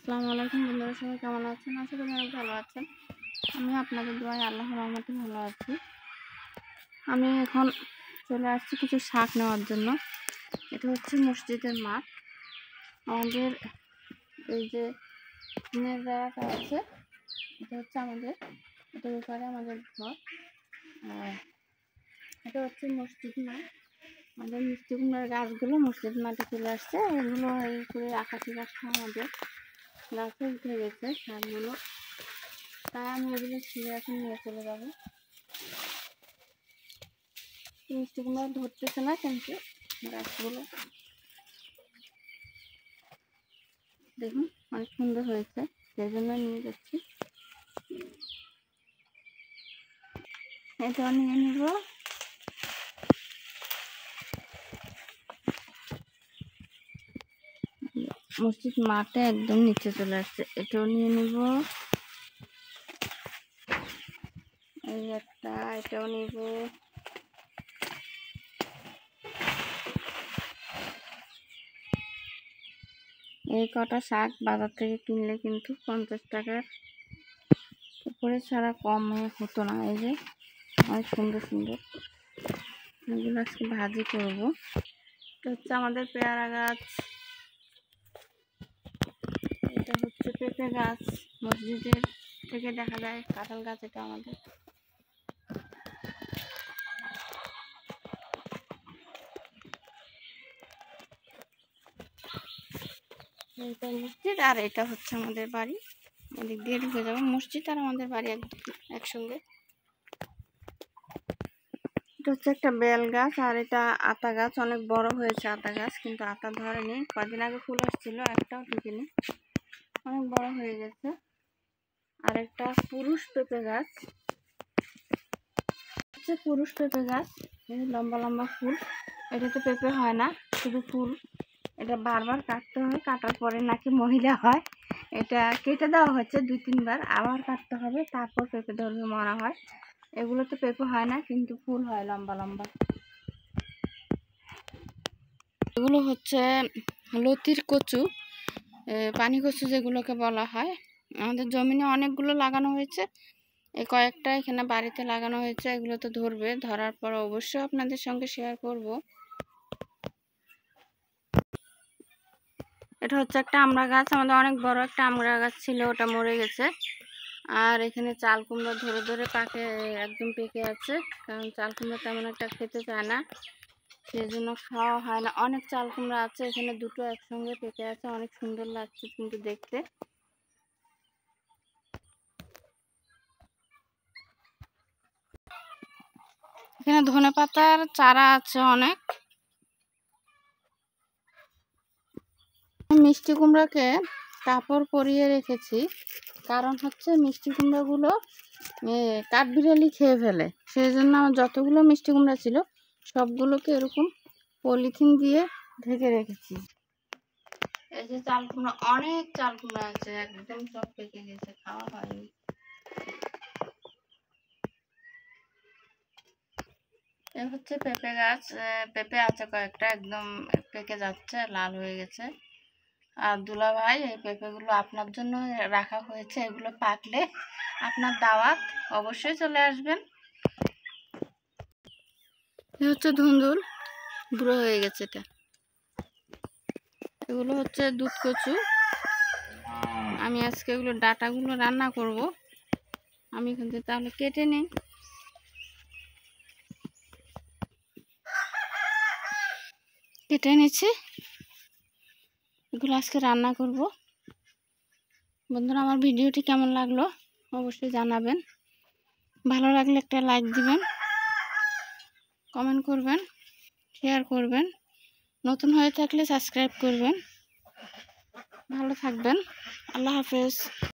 আসসালামু আলাইকুম বন্ধুরা, সবাই কেমন আছেন? আশা করি অনেক ভালো আছেন। আমি আপনাদের দোয়ায় আল্লাহর রহমতে ভালো আছি। আমি এখন চলে আসছি কিছু শাক নেওয়ার জন্য। এটা হচ্ছে মসজিদের মাঠ। আমাদের এই যে টিনের জায়গাটা আছে, এটা হচ্ছে আমাদের, এটার উপরে আমাদের ঘর। আর এটা হচ্ছে মসজিদ মাঠ। আমাদের মিষ্টি কুমড়ার গাছগুলো মসজিদ মাঠে চলে আসছে। এগুলো এই করে আকাশি গাছটা আমাদের গাছে উঠে গেছে শাকগুলো, তাই আমি এগুলো ছিঁড়ে এখন নিয়ে চলে যাবো। মিষ্টি কুমড়া ধরতেছে না, কিন্তু গাছগুলো দেখুন অনেক সুন্দর হয়েছে, সেই জন্য নিয়ে যাচ্ছি। এটাও নিয়ে নিব। মসজিদ মাঠে একদম নিচে চলে আসছে, এটাও নিয়ে নিব। এই একটা, এটাও নিব। এই কটা শাক বাজার থেকে কিনলে কিন্তু 50 টাকার উপরে ছাড়া কমে হতো না। এই যে অনেক সুন্দর সুন্দর, এগুলো আজকে ভাজি করব। এটা হচ্ছে আমাদের পেয়ারা গাছ, এটা হচ্ছে পেঁপে গাছ। মসজিদের থেকে দেখা যায় কাঁঠাল গাছ, এটা আমাদের। এইটা মসজিদ আর এটা হচ্ছে আমাদের বাড়ি। এদিক দিয়ে ঢুকে যাবো, মসজিদ আর আমাদের বাড়ি একসঙ্গে। এটা হচ্ছে একটা বেল গাছ, আর এটা আতা গাছ। অনেক বড় হয়েছে আতা গাছ, কিন্তু আতা ধরেনি। কদিন আগে ফুল আসছিল, একটাও টিকেনি, অনেক বড় হয়ে গেছে। আর একটা পুরুষ পেঁপে গাছ, হচ্ছে পুরুষ পেঁপে গাছ, লম্বা লম্বা ফুল। এটাতে পেঁপে হয় না, শুধু ফুল। এটা বারবার কাটতে হয়, কাটার পরে নাকি মহিলা হয়। এটা কেটে দেওয়া হচ্ছে 2-3 বার, আবার কাটতে হবে, তারপর পেঁপে ধরবে মরা হয়। এগুলো তো পেঁপে হয় না, কিন্তু ফুল হয় লম্বা লম্বা। এগুলো হচ্ছে লতির কচু, পানি কচু যেগুলোকে বলা হয়। আমাদের জমিনে অনেকগুলো লাগানো হয়েছে, এই কয়েকটা এখানে বাড়িতে লাগানো হয়েছে। এগুলো তো ধরবে, ধরার পর অবশ্যই আপনাদের সঙ্গে শেয়ার করব। এটা হচ্ছে একটা আমড়া গাছ, আমাদের অনেক বড় একটা আমড়া গাছ ছিল, ওটা মরে গেছে। আর এখানে চাল কুমড়া ধরে ধরে পাকে একদম পেকে আছে, কারণ চাল কুমড়া তেমন একটা খেতে চায় না, সেই জন্য খাওয়া হয় না। অনেক চাল কুমড়া আছে এখানে, দুটো একসঙ্গে পেকে আছে, অনেক সুন্দর লাগছে কিন্তু দেখতে। এখানে ধনে পাতার চারা আছে অনেক। মিষ্টি কুমড়াকে কাপড় পরিয়ে রেখেছি, কারণ হচ্ছে মিষ্টি কুমড়াগুলো কাঠবিড়ালি খেয়ে ফেলে। সেই জন্য আমার যতগুলো মিষ্টি কুমড়া ছিল সবগুলোকে এরকম পলিথিন দিয়ে ঢেকে রেখেছি। এই যে চাল কুমড়া, অনেক চাল কুমড়া আছে, একদম সব পেকে গেছে, খাওয়া হয়নি। এ হচ্ছে পেঁপে গাছ, পেঁপে আছে কয়েকটা, একদম পেকে যাচ্ছে, লাল হয়ে গেছে। আর দুলা ভাই, এই পেঁপেগুলো আপনার জন্য রাখা হয়েছে, এগুলো পাকলে আপনার দাওয়াত, অবশ্যই চলে আসবেন। এ হচ্ছে ধুন্দুল, বুড়ো হয়ে গেছে এটা। এগুলো হচ্ছে দুধ কচু। আমি আজকে এগুলো ডাটাগুলো রান্না করব। আমি কিন্তু তাহলে কেটে নিই। কেটে নিচ্ছি, এগুলো আজকে রান্না করব। বন্ধুরা, আমার ভিডিওটি কেমন লাগলো অবশ্যই জানাবেন। ভালো লাগলে একটা লাইক দিবেন, কমেন্ট করবেন, শেয়ার করবেন। নতুন হয়ে থাকলে সাবস্ক্রাইব করবেন। ভালো থাকবেন, আল্লাহ হাফেজ।